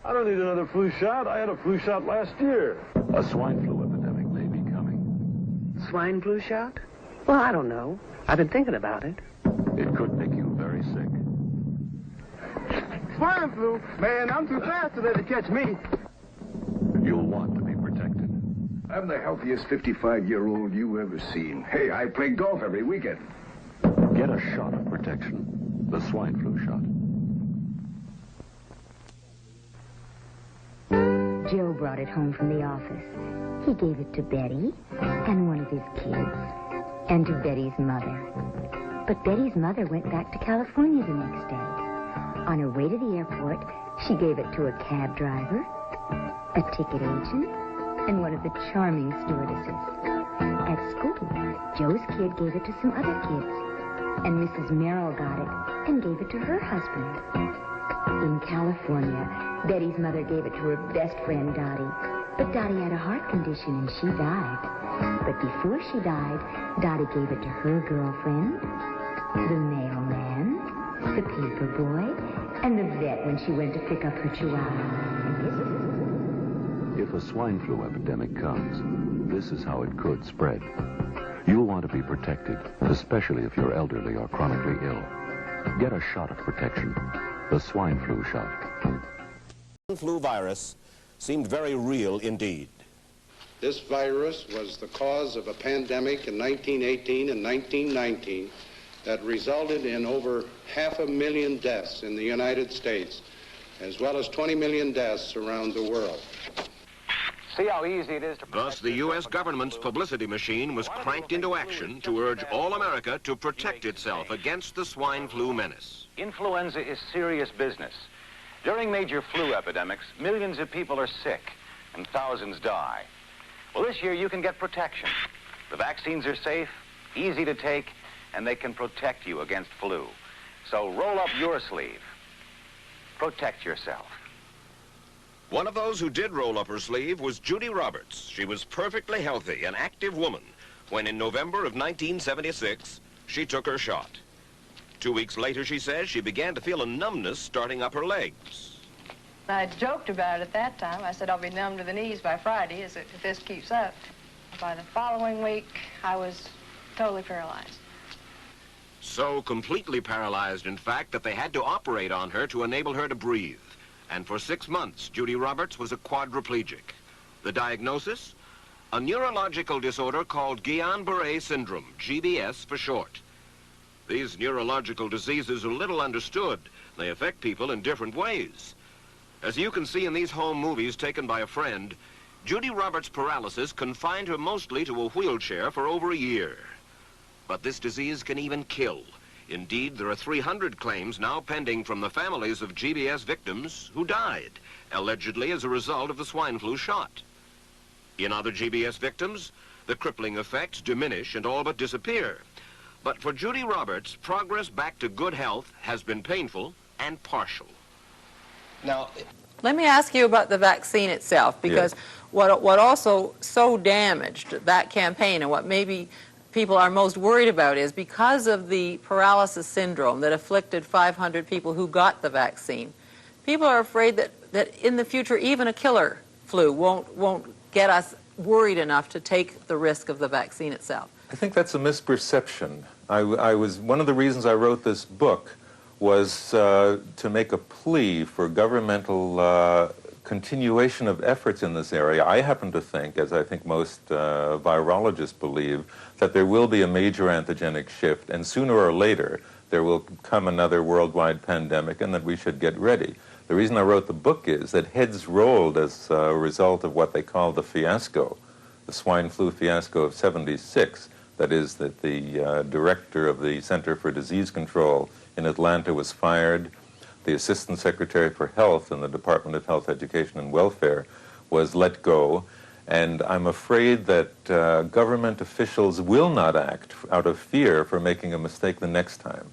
I don't need another flu shot. I had a flu shot last year. A swine flu epidemic may be coming. Swine flu shot? Well, I don't know. I've been thinking about it. It could make you very sick. Swine flu? Man, I'm too fast to let it catch me. You'll want to be protected. I'm the healthiest 55-year-old you ever seen. Hey, I play golf every weekend. Get a shot of protection. The swine flu shot. Joe brought it home from the office. He gave it to Betty and one of his kids and to Betty's mother. But Betty's mother went back to California the next day. On her way to the airport, she gave it to a cab driver, a ticket agent, and one of the charming stewardesses. At school, Joe's kid gave it to some other kids, and Mrs. Merrill got it and gave it to her husband. In California, Betty's mother gave it to her best friend, Dottie. But Dottie had a heart condition and she died. But before she died, Dottie gave it to her girlfriend, the mailman, the paper boy, and the vet when she went to pick up her chihuahua. If a swine flu epidemic comes, this is how it could spread. You'll want to be protected, especially if you're elderly or chronically ill. Get a shot of protection. The swine flu shot. The flu virus seemed very real indeed. This virus was the cause of a pandemic in 1918 and 1919 that resulted in over 500,000 deaths in the United States, as well as 20 million deaths around the world. See how easy it is to... Thus, the U.S. government's publicity machine was cranked into action to urge all America to protect itself against the swine flu menace. Influenza is serious business. During major flu epidemics, millions of people are sick and thousands die. Well, this year you can get protection. The vaccines are safe, easy to take, and they can protect you against flu. So roll up your sleeve. Protect yourself. One of those who did roll up her sleeve was Judy Roberts. She was perfectly healthy, an active woman, when in November of 1976, she took her shot. 2 weeks later, she says, she began to feel a numbness starting up her legs. I joked about it at that time. I said, I'll be numb to the knees by Friday if this keeps up. By the following week, I was totally paralyzed. So completely paralyzed, in fact, that they had to operate on her to enable her to breathe. And for 6 months, Judy Roberts was a quadriplegic. The diagnosis? A neurological disorder called Guillain-Barré syndrome, GBS for short. These neurological diseases are little understood. They affect people in different ways. As you can see in these home movies taken by a friend, Judy Roberts' paralysis confined her mostly to a wheelchair for over a year. But this disease can even kill. Indeed, there are 300 claims now pending from the families of GBS victims who died, allegedly as a result of the swine flu shot. In other GBS victims, the crippling effects diminish and all but disappear. But for Judy Roberts, progress back to good health has been painful and partial. Now, let me ask you about the vaccine itself, because what also so damaged that campaign and what maybe people are most worried about is because of the paralysis syndrome that afflicted 500 people who got the vaccine, people are afraid that in the future even a killer flu won't get us worried enough to take the risk of the vaccine itself. I think that's a misperception. One of the reasons I wrote this book was to make a plea for governmental continuation of efforts in this area. I happen to think, as I think most virologists believe, that there will be a major antigenic shift, and sooner or later there will come another worldwide pandemic, and that we should get ready. The reason I wrote the book is that heads rolled as a result of what they call the fiasco, the swine flu fiasco of '76. That is, that the director of the Center for Disease Control in Atlanta was fired. The Assistant Secretary for Health in the Department of Health, Education, and Welfare was let go. And I'm afraid that government officials will not act out of fear for making a mistake the next time.